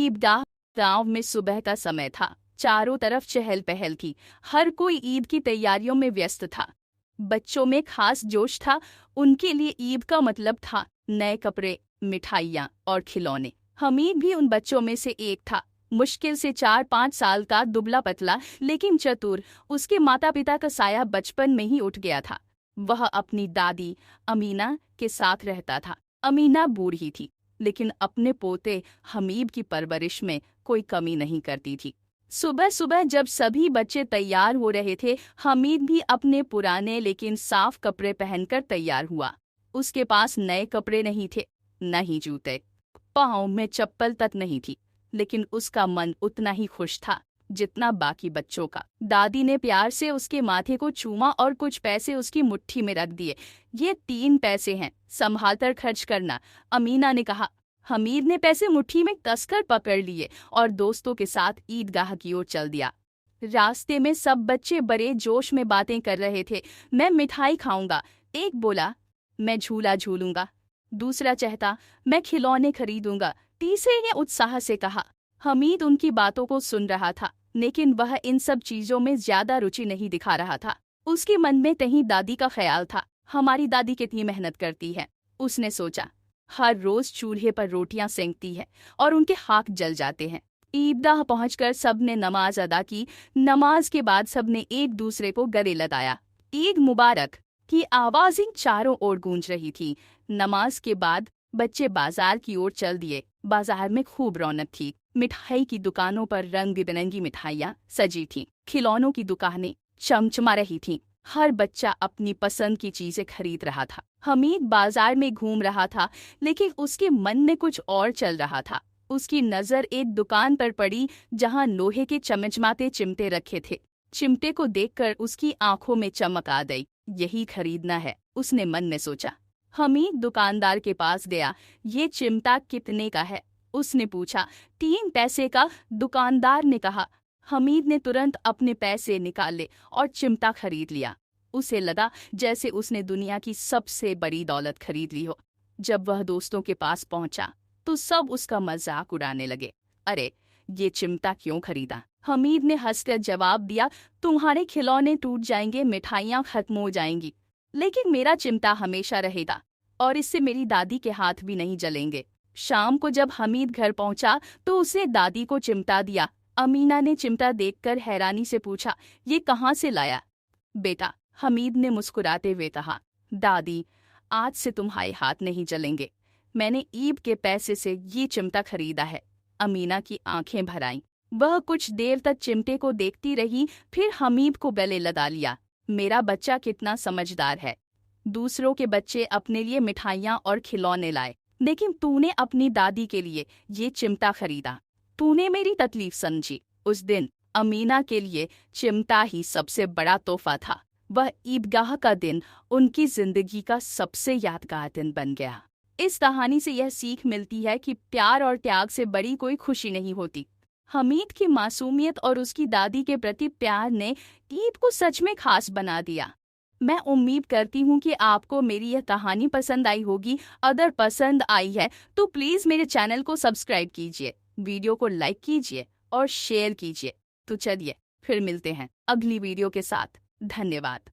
ईदगाह गांव में सुबह का समय था। चारों तरफ चहल पहल थी। हर कोई ईद की तैयारियों में व्यस्त था। बच्चों में खास जोश था। उनके लिए ईद का मतलब था नए कपड़े, मिठाइयाँ और खिलौने। हमीद भी उन बच्चों में से एक था। मुश्किल से 4-5 साल का, दुबला पतला लेकिन चतुर। उसके माता पिता का साया बचपन में ही उठ गया था। वह अपनी दादी अमीना के साथ रहता था। अमीना बूढ़ी थी, लेकिन अपने पोते हमीद की परवरिश में कोई कमी नहीं करती थी। सुबह सुबह जब सभी बच्चे तैयार हो रहे थे, हमीद भी अपने पुराने लेकिन साफ कपड़े पहनकर तैयार हुआ। उसके पास नए कपड़े नहीं थे, न ही जूते, पाँव में चप्पल तक नहीं थी, लेकिन उसका मन उतना ही खुश था जितना बाकी बच्चों का। दादी ने प्यार से उसके माथे को चूमा और कुछ पैसे उसकी मुट्ठी में रख दिए। ये 3 पैसे हैं, संभालकर खर्च करना, अमीना ने कहा। हमीद ने पैसे मुट्ठी में कसकर पकड़ लिए और दोस्तों के साथ ईदगाह की ओर चल दिया। रास्ते में सब बच्चे बड़े जोश में बातें कर रहे थे। मैं मिठाई खाऊंगा, एक बोला। मैं झूला झूलूंगा, दूसरा चाहता। मैं खिलौने खरीदूंगा, तीसरे ने उत्साह से कहा। हमीद उनकी बातों को सुन रहा था, लेकिन वह इन सब चीजों में ज्यादा रुचि नहीं दिखा रहा था। उसके मन में कहीं दादी का ख्याल था। हमारी दादी कितनी मेहनत करती है, उसने सोचा। हर रोज चूल्हे पर रोटियां सेंकती है और उनके हाथ जल जाते हैं। ईदगाह पहुंचकर सबने नमाज अदा की। नमाज के बाद सबने एक दूसरे को गले लगाया। ईद मुबारक की आवाजें चारों ओर गूंज रही थी। नमाज के बाद बच्चे बाजार की ओर चल दिए। बाजार में खूब रौनक थी। मिठाई की दुकानों पर रंग बिरंगी मिठाइयाँ सजी थीं। खिलौनों की दुकानें चमचमा रही थीं। हर बच्चा अपनी पसंद की चीजें खरीद रहा था। हमीद बाजार में घूम रहा था, लेकिन उसके मन में कुछ और चल रहा था। उसकी नजर एक दुकान पर पड़ी जहां लोहे के चमचमाते चिमटे रखे थे। चिमटे को देखकर उसकी आंखों में चमक आ गई। यही खरीदना है, उसने मन में सोचा। हमीद दुकानदार के पास गया। ये चिमटा कितने का है, उसने पूछा। 3 पैसे का, दुकानदार ने कहा। हमीद ने तुरंत अपने पैसे निकाले और चिमटा खरीद लिया। उसे लगा जैसे उसने दुनिया की सबसे बड़ी दौलत खरीद ली हो। जब वह दोस्तों के पास पहुंचा तो सब उसका मजाक उड़ाने लगे। अरे, ये चिमटा क्यों खरीदा? हमीद ने हंसकर जवाब दिया। तुम्हारे खिलौने टूट जाएंगे, मिठाइयाँ खत्म हो जाएंगी, लेकिन मेरा चिमटा हमेशा रहेगा, और इससे मेरी दादी के हाथ भी नहीं जलेंगे। शाम को जब हमीद घर पहुंचा तो उसने दादी को चिमटा दिया। अमीना ने चिमटा देखकर हैरानी से पूछा, ये कहाँ से लाया बेटा? हमीद ने मुस्कुराते हुए कहा, दादी, आज से तुम्हारे हाथ नहीं जलेंगे। मैंने ईद के पैसे से ये चिमटा खरीदा है। अमीना की आंखें भर आईं। वह कुछ देर तक चिमटे को देखती रही, फिर हमीद को गले लगा लिया। मेरा बच्चा कितना समझदार है। दूसरों के बच्चे अपने लिए मिठाइयाँ और खिलौने लाए, लेकिन तूने अपनी दादी के लिए ये चिमटा खरीदा। तूने मेरी तकलीफ समझी। उस दिन अमीना के लिए चिमटा ही सबसे बड़ा तोहफा था। वह ईदगाह का दिन उनकी जिंदगी का सबसे यादगार दिन बन गया। इस कहानी से यह सीख मिलती है कि प्यार और त्याग से बड़ी कोई खुशी नहीं होती। हमीद की मासूमियत और उसकी दादी के प्रति प्यार ने ईद को सच में खास बना दिया। मैं उम्मीद करती हूँ कि आपको मेरी यह कहानी पसंद आई होगी। अगर पसंद आई है तो प्लीज़ मेरे चैनल को सब्सक्राइब कीजिए, वीडियो को लाइक कीजिए और शेयर कीजिए। तो चलिए फिर मिलते हैं अगली वीडियो के साथ। धन्यवाद।